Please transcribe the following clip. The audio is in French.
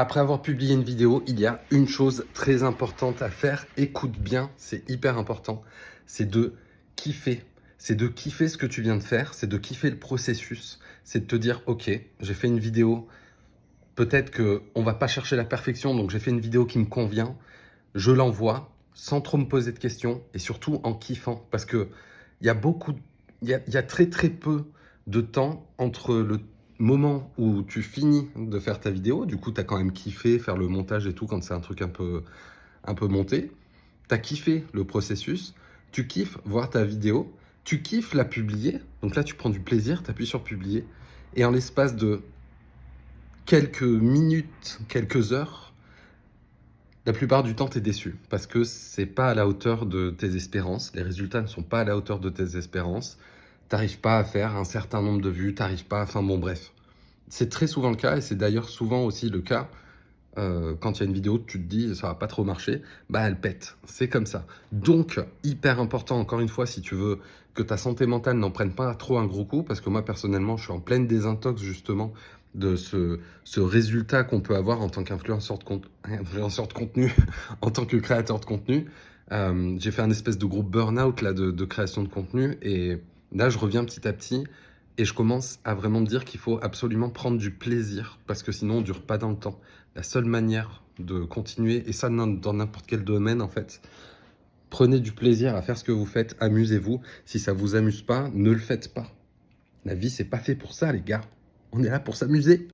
Après avoir publié une vidéo, il y a une chose très importante à faire. Écoute bien, c'est hyper important. C'est de kiffer. C'est de kiffer ce que tu viens de faire. C'est de kiffer le processus. C'est de te dire, OK, j'ai fait une vidéo. Peut-être qu'on ne va pas chercher la perfection. Donc, j'ai fait une vidéo qui me convient. Je l'envoie sans trop me poser de questions et surtout en kiffant. Parce que il y a beaucoup, il y a très très peu de temps entre le moment où tu finis de faire ta vidéo, du coup tu as quand même kiffé faire le montage et tout quand c'est un truc un peu monté, tu as kiffé le processus, tu kiffes voir ta vidéo, tu kiffes la publier, donc là tu prends du plaisir, tu appuies sur publier, et en l'espace de quelques minutes, quelques heures, la plupart du temps, tu es déçu parce que c'est pas à la hauteur de tes espérances. Les résultats ne sont pas à la hauteur de tes espérances. Tu n'arrives pas à faire un certain nombre de vues, tu n'arrives pas à... Enfin bon, bref. C'est très souvent le cas et c'est d'ailleurs souvent aussi le cas quand il y a une vidéo, tu te dis ça va pas trop marcher, bah elle pète. C'est comme ça. Donc, hyper important, encore une fois, si tu veux que ta santé mentale n'en prenne pas trop un gros coup, parce que moi personnellement, je suis en pleine désintox justement de ce résultat qu'on peut avoir en tant qu'influenceur influenceur de contenu, en tant que créateur de contenu. J'ai fait un espèce de gros burn-out là, de création de contenu et là, je reviens petit à petit et je commence à vraiment me dire qu'il faut absolument prendre du plaisir parce que sinon, on ne dure pas dans le temps. La seule manière de continuer, et ça dans n'importe quel domaine en fait, prenez du plaisir à faire ce que vous faites, amusez-vous. Si ça vous amuse pas, ne le faites pas. La vie, c'est pas fait pour ça, les gars. On est là pour s'amuser.